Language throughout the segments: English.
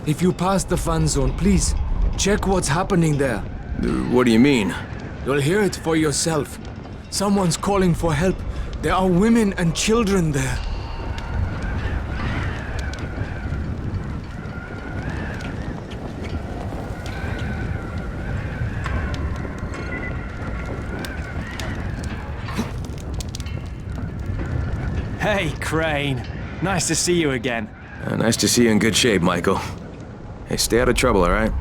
If you pass the fan zone, please, check what's happening there. What do you mean? You'll hear it for yourself. Someone's calling for help. There are women and children there. Hey, Crane. Nice to see you again. Nice to see you in good shape, Michael. Hey, stay out of trouble, all right?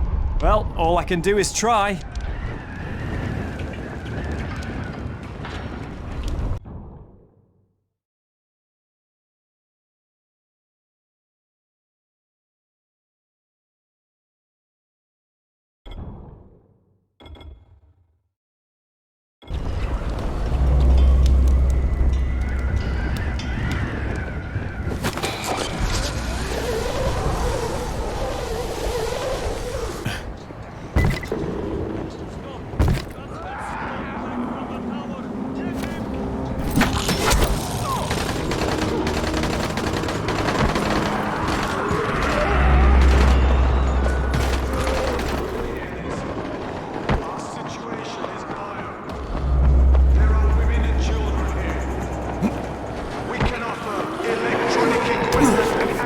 Well, all I can do is try.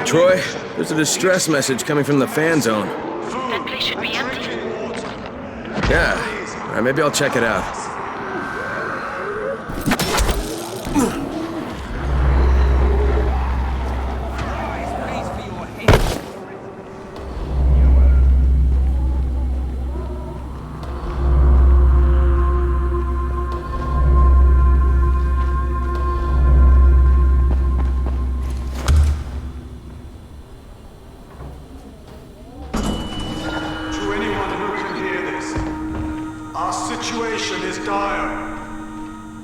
Troy, there's a distress message coming from the fan zone. That place should be empty. Yeah, all right, maybe I'll check it out. Our situation is dire.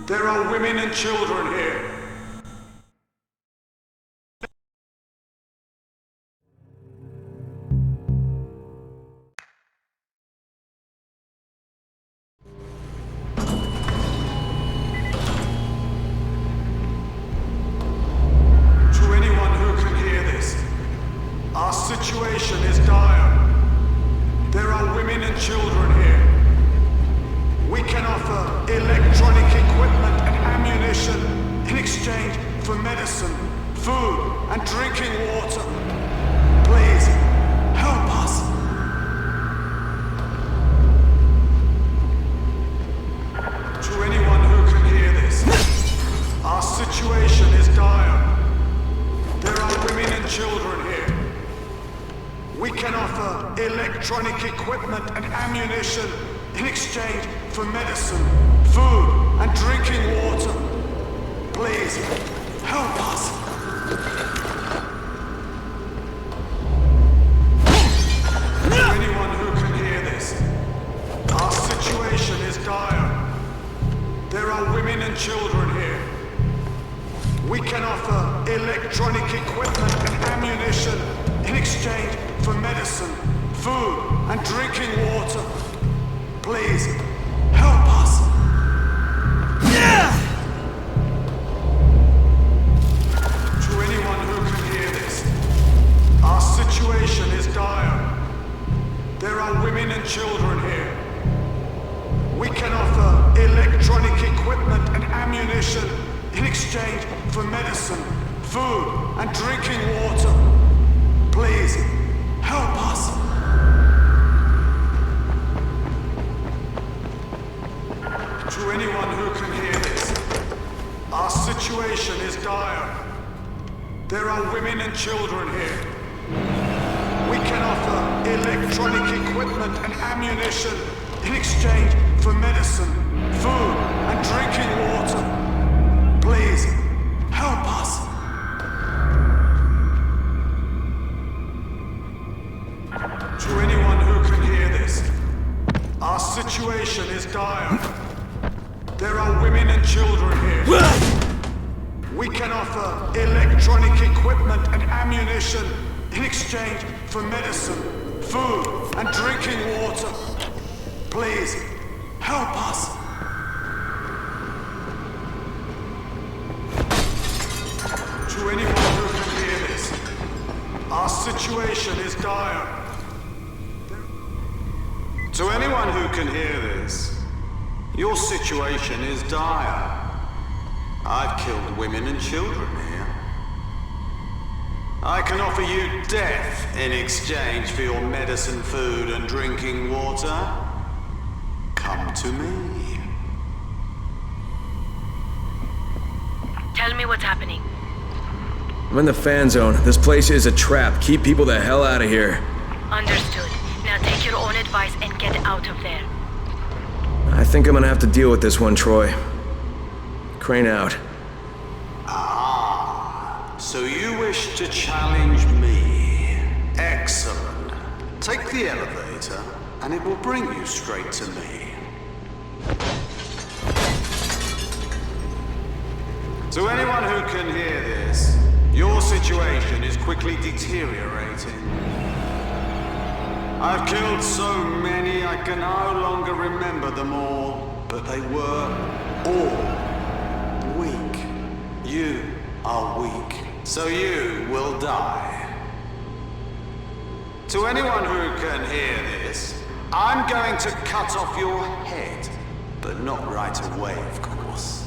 There are women and children here. To anyone who can hear this, our situation is dire. There are women and children here. We can offer electronic equipment and ammunition in exchange for medicine, food, and drinking water. Please, help us. To anyone who can hear this, our situation is dire. There are women and children here. We can offer electronic equipment and ammunition in exchange for medicine, food, and drinking water. Please, help us. To anyone who can hear this, our situation is dire. There are women and children here. We can offer electronic equipment and ammunition in exchange for medicine, food, and drinking water. Please, help us! To anyone who can hear this, our situation is dire. There are women and children here. We can offer electronic equipment and ammunition in exchange for medicine, food, and drinking water. Please, help us! To anyone who can hear this, our situation is dire. There are women and children here. We can offer electronic equipment and ammunition in exchange for medicine, food, and drinking water. Please, help us. To anyone who can hear this, our situation is dire. There are women and children here. We can offer electronic equipment and ammunition in exchange for medicine, food, and drinking water. Please, help us. To anyone who can hear this, Our situation is dire. To anyone who can hear this, your situation is dire. I've killed women and children here. I can offer you death in exchange for your medicine, food, and drinking water. Come to me. Tell me what's happening. I'm in the fan zone. This place is a trap. Keep people the hell out of here. Understood. Now take your own advice and get out of there. I think I'm gonna have to deal with this one, Troy. Crane out. Ah, so you wish to challenge me. Excellent. Take the elevator, and it will bring you straight to me. To anyone who can hear this, your situation is quickly deteriorating. I've killed so many I can no longer remember them all, but they were all weak. You are weak, so you will die. To anyone who can hear this, I'm going to cut off your head, but not right away, of course.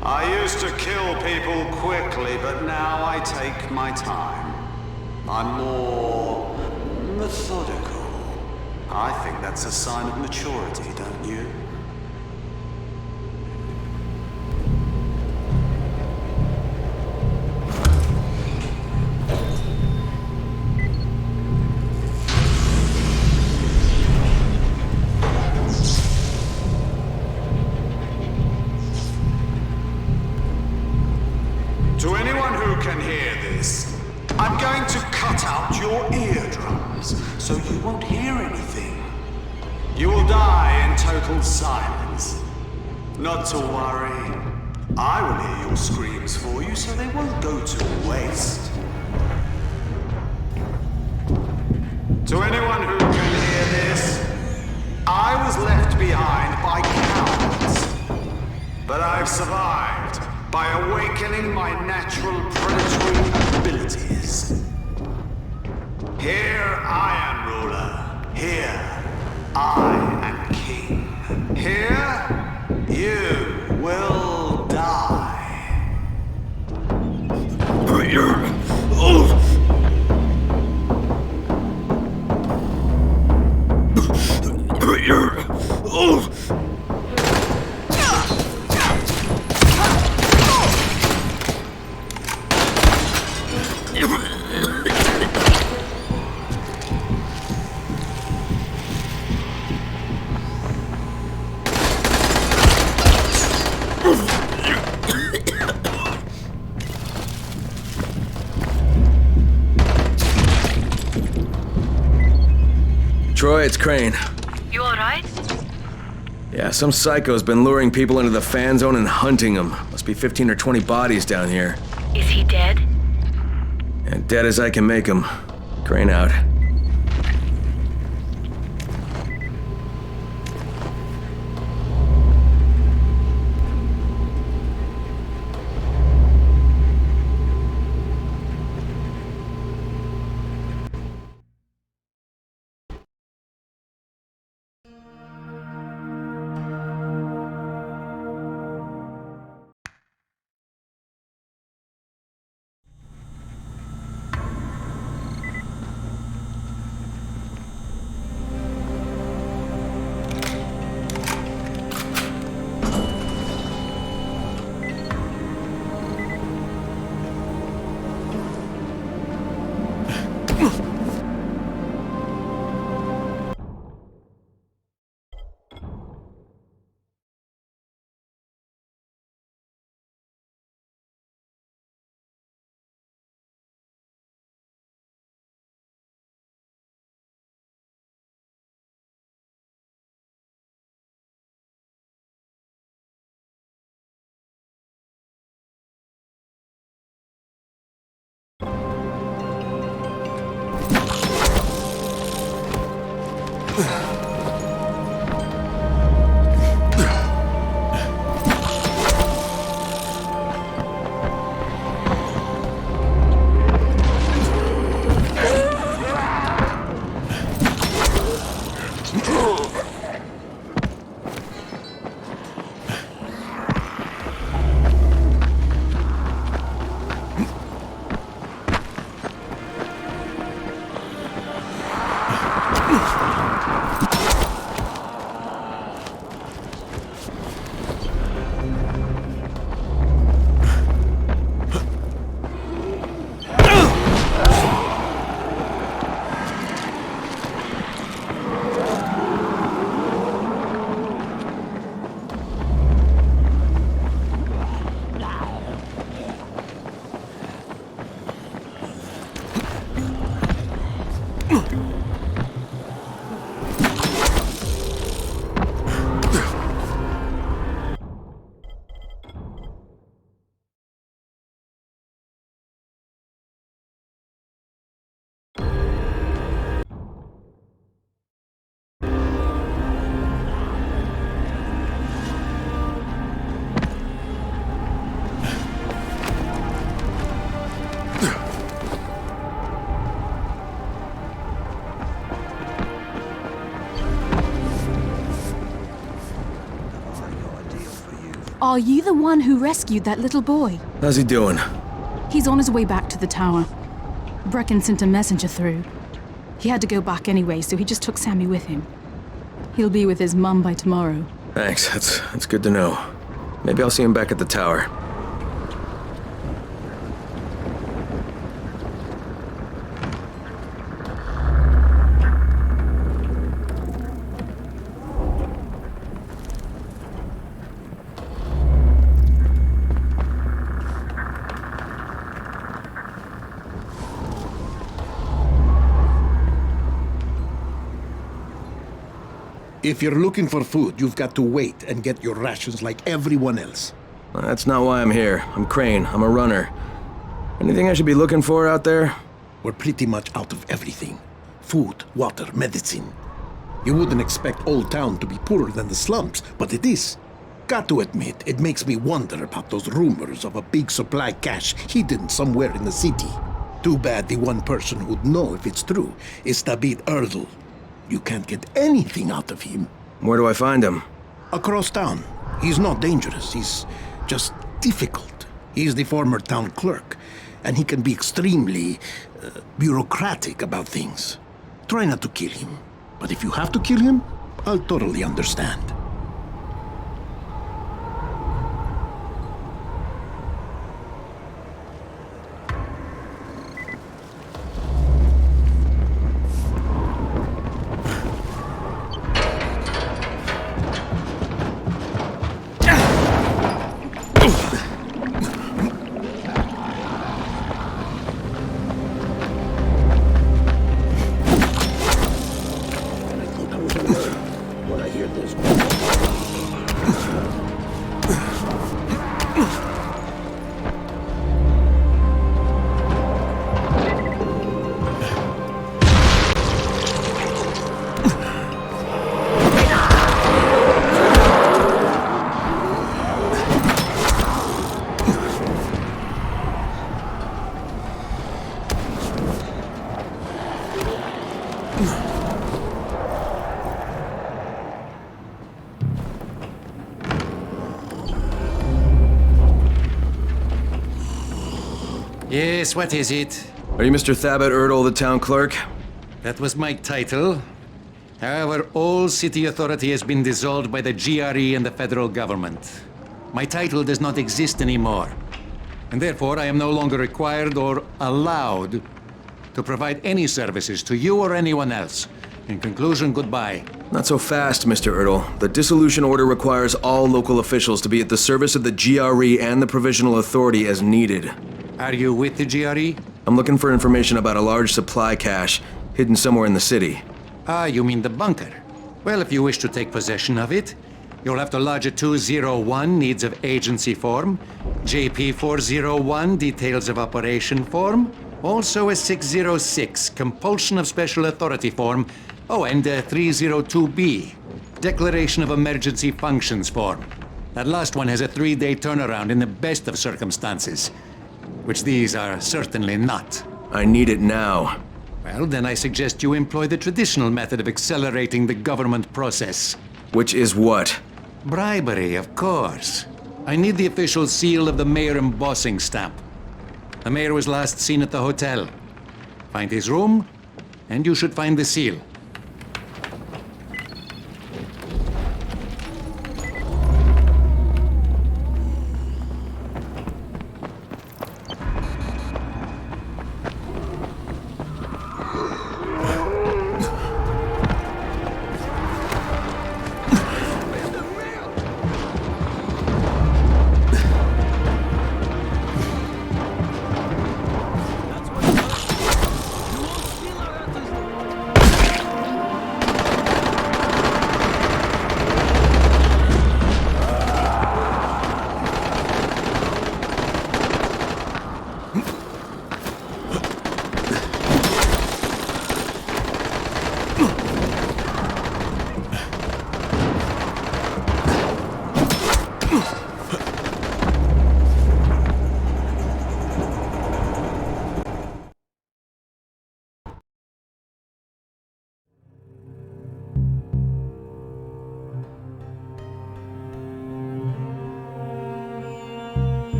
I used to kill people quickly, but now I take my time. I'm more methodical. I think that's a sign of maturity, don't you? To anyone who can hear this, I'm going to cut out your eardrums, so you won't hear anything. You will die in total silence. Not to worry. I will hear your screams for you, so they won't go to waste. To anyone who can hear this, I was left behind by cowards, but I've survived by awakening my natural predatory abilities. Here I am ruler. Here I am king. Here you will die. Troy, it's Crane. You alright? Yeah, some psycho's been luring people into the fan zone and hunting them. Must be 15 or 20 bodies down here. Is he dead? And dead as I can make them. Crane out. Are you the one who rescued that little boy? How's he doing? He's on his way back to the tower. Brecken sent a messenger through. He had to go back anyway, so he just took Sammy with him. He'll be with his mum by tomorrow. Thanks, that's good to know. Maybe I'll see him back at the tower. If you're looking for food, you've got to wait and get your rations like everyone else. That's not why I'm here. I'm Crane. I'm a runner. Anything I should be looking for out there? We're pretty much out of everything. Food, water, medicine. You wouldn't expect Old Town to be poorer than the slums, but it is. Got to admit, it makes me wonder about those rumors of a big supply cache hidden somewhere in the city. Too bad the one person who'd know if it's true is Tabit Erdl. You can't get anything out of him. Where do I find him? Across town. He's not dangerous, he's just difficult. He's the former town clerk, and he can be extremely bureaucratic about things. Try not to kill him, but if you have to kill him, I'll totally understand. Yes, what is it? Are you Mr. Thabit Erdl, the town clerk? That was my title. However, all city authority has been dissolved by the GRE and the federal government. My title does not exist anymore. And therefore, I am no longer required or allowed to provide any services to you or anyone else. In conclusion, goodbye. Not so fast, Mr. Erdl. The dissolution order requires all local officials to be at the service of the GRE and the Provisional Authority as needed. Are you with the GRE? I'm looking for information about a large supply cache hidden somewhere in the city. Ah, you mean the bunker? Well, if you wish to take possession of it, you'll have to lodge a 201 Needs of Agency form, JP 401 Details of Operation form, also a 606 Compulsion of Special Authority form, oh, and a 302B Declaration of Emergency Functions form. That last one has a 3-day turnaround in the best of circumstances, which these are certainly not. I need it now. Well, then I suggest you employ the traditional method of accelerating the government process. Which is what? Bribery, of course. I need the official seal of the mayor embossing stamp. The mayor was last seen at the hotel. Find his room, and you should find the seal.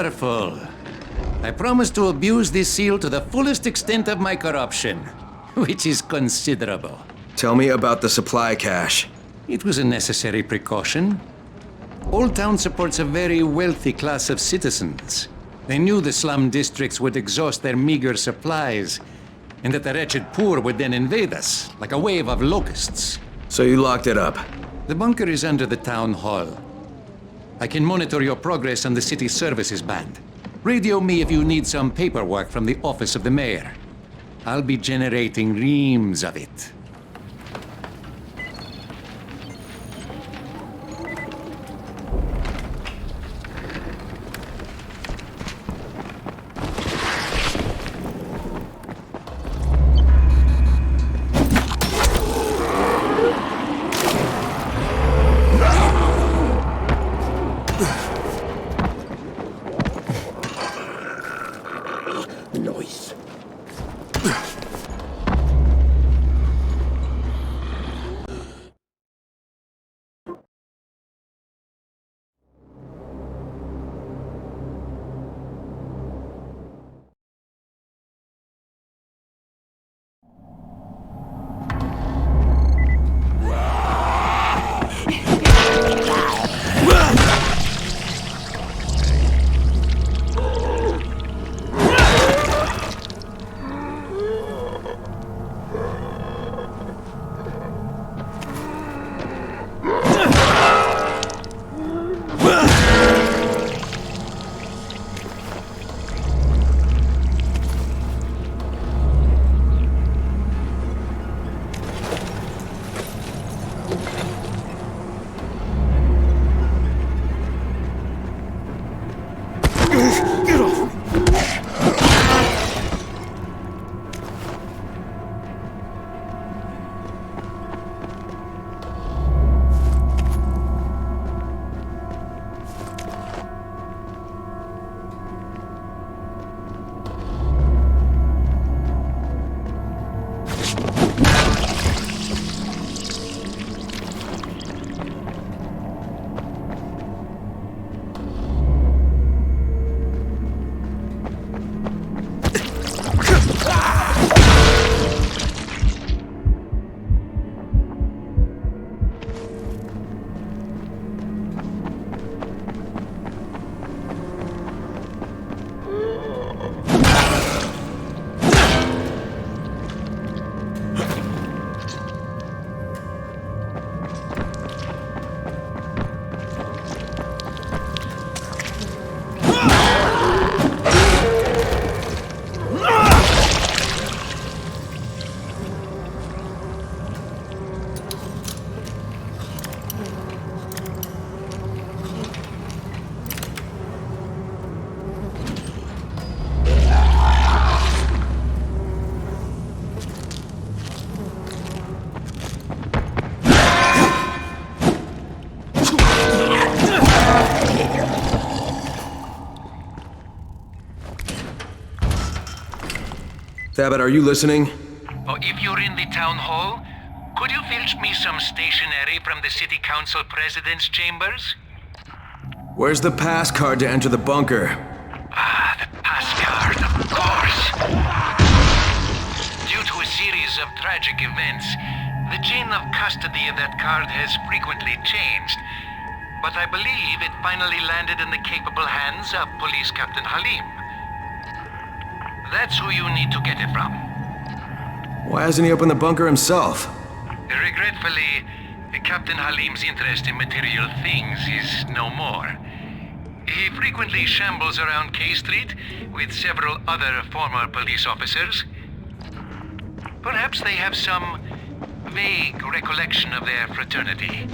Wonderful. I promise to abuse this seal to the fullest extent of my corruption, which is considerable. Tell me about the supply cache. It was a necessary precaution. Old Town supports a very wealthy class of citizens. They knew the slum districts would exhaust their meager supplies, and that the wretched poor would then invade us, like a wave of locusts. So you locked it up. The bunker is under the town hall. I can monitor your progress on the city services band. Radio me if you need some paperwork from the office of the mayor. I'll be generating reams of it. Thabit, are you listening? Oh, if you're in the town hall, could you filch me some stationery from the city council president's chambers? Where's the pass card to enter the bunker? Ah, the pass card, of course. Due to a series of tragic events, the chain of custody of that card has frequently changed. But I believe it finally landed in the capable hands of Police Captain Halim. That's who you need to get it from. Why hasn't he opened the bunker himself? Regretfully, Captain Halim's interest in material things is no more. He frequently shambles around K Street with several other former police officers. Perhaps they have some vague recollection of their fraternity.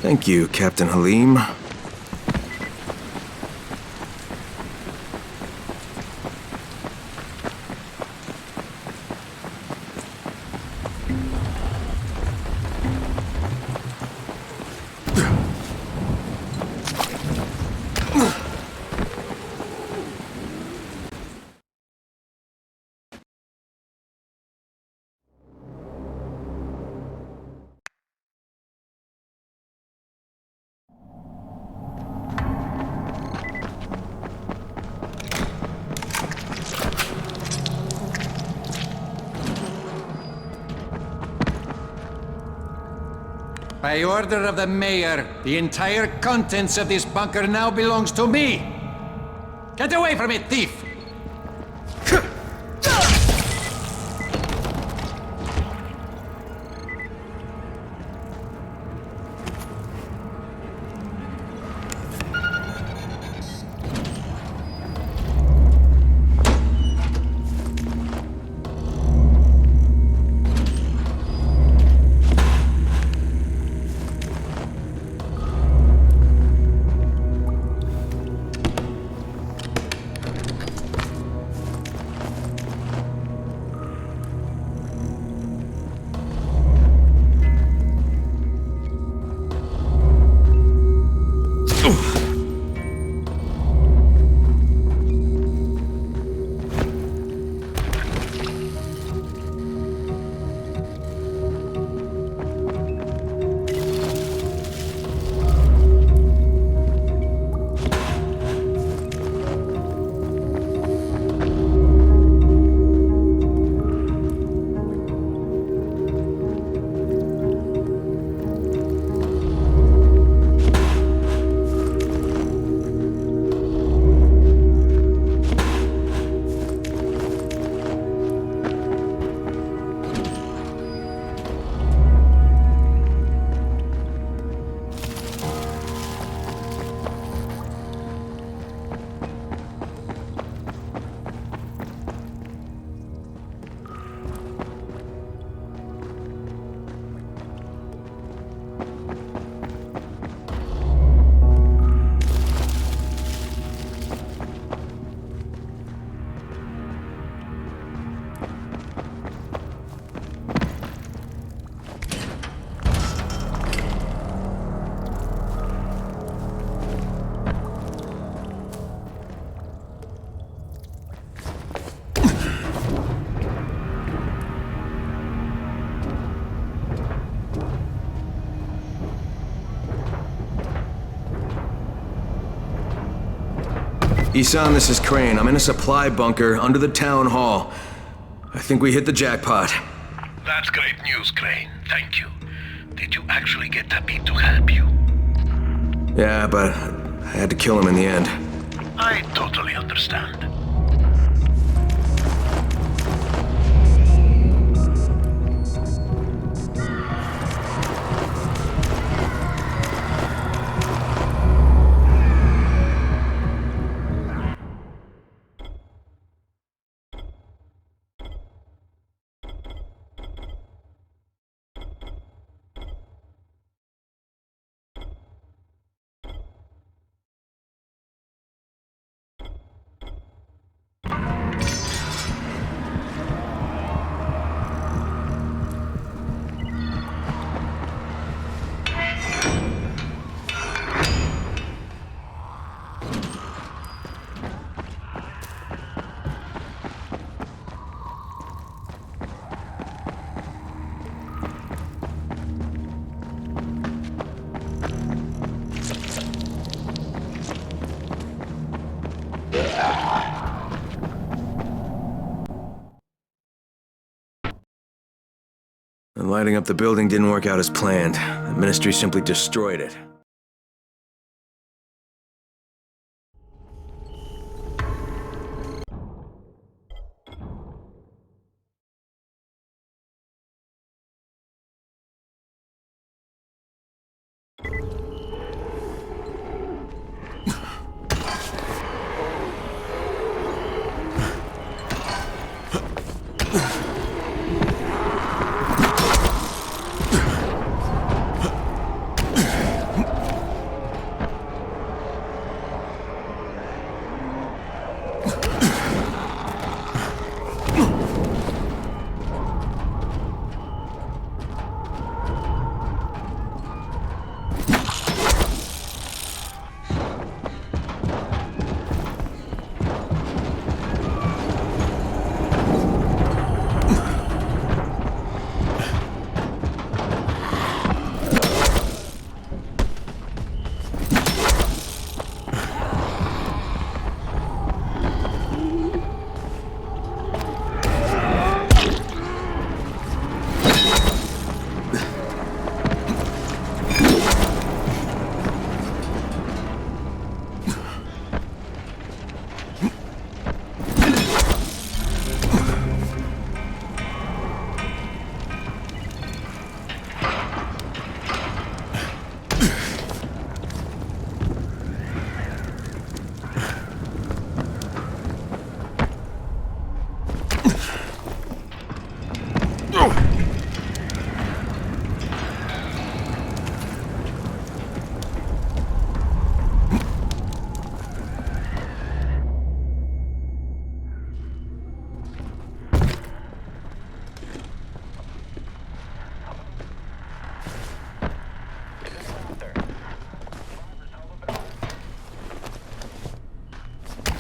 Thank you, Captain Halim. By order of the mayor, the entire contents of this bunker now belongs to me! Get away from it, thief! Isan, this is Crane. I'm in a supply bunker under the town hall. I think we hit the jackpot. That's great news, Crane. Thank you. Did you actually get Tapi to help you? Yeah, but I had to kill him in the end. I totally understand. And lighting up the building didn't work out as planned. The Ministry simply destroyed it.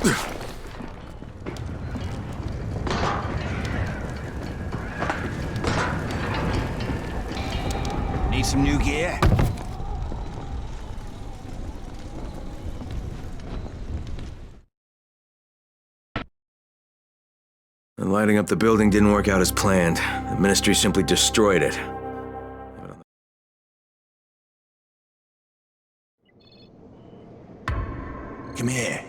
Need some new gear? And lighting up the building didn't work out as planned. The Ministry simply destroyed it. Come here.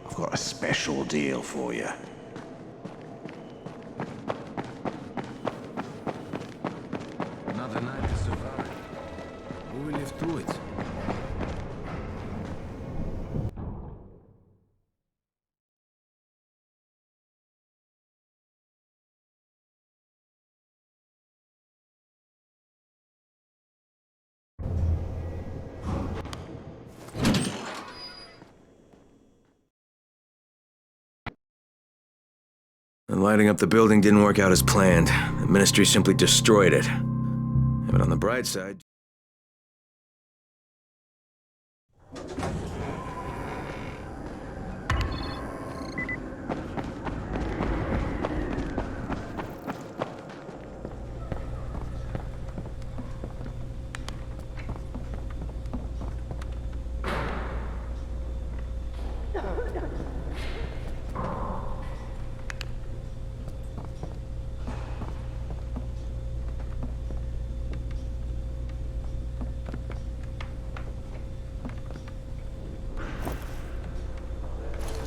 I've got a special deal for you. Another night to survive. We will live through it. And lighting up the building didn't work out as planned. The Ministry simply destroyed it. But on the bright side...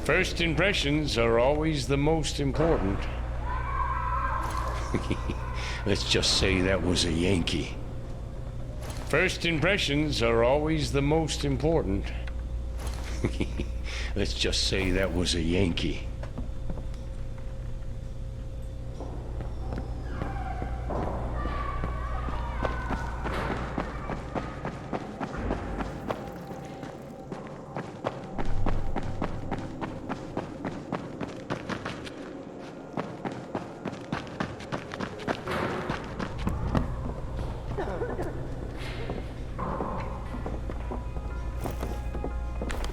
First impressions are always the most important. Let's just say that was a Yankee. First impressions are always the most important. Let's just say that was a Yankee.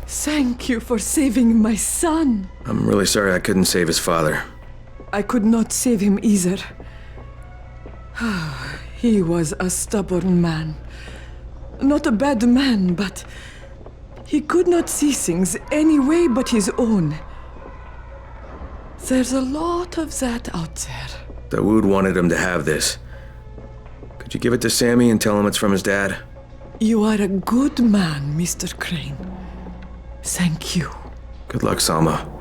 Thank you for saving my son. I'm really sorry I couldn't save his father. I could not save him either. He was a stubborn man. Not a bad man, but he could not see things any way but his own. There's a lot of that out there. Dawood wanted him to have this. Could you give it to Sammy and tell him it's from his dad? You are a good man, Mr. Crane. Thank you. Good luck, Salma.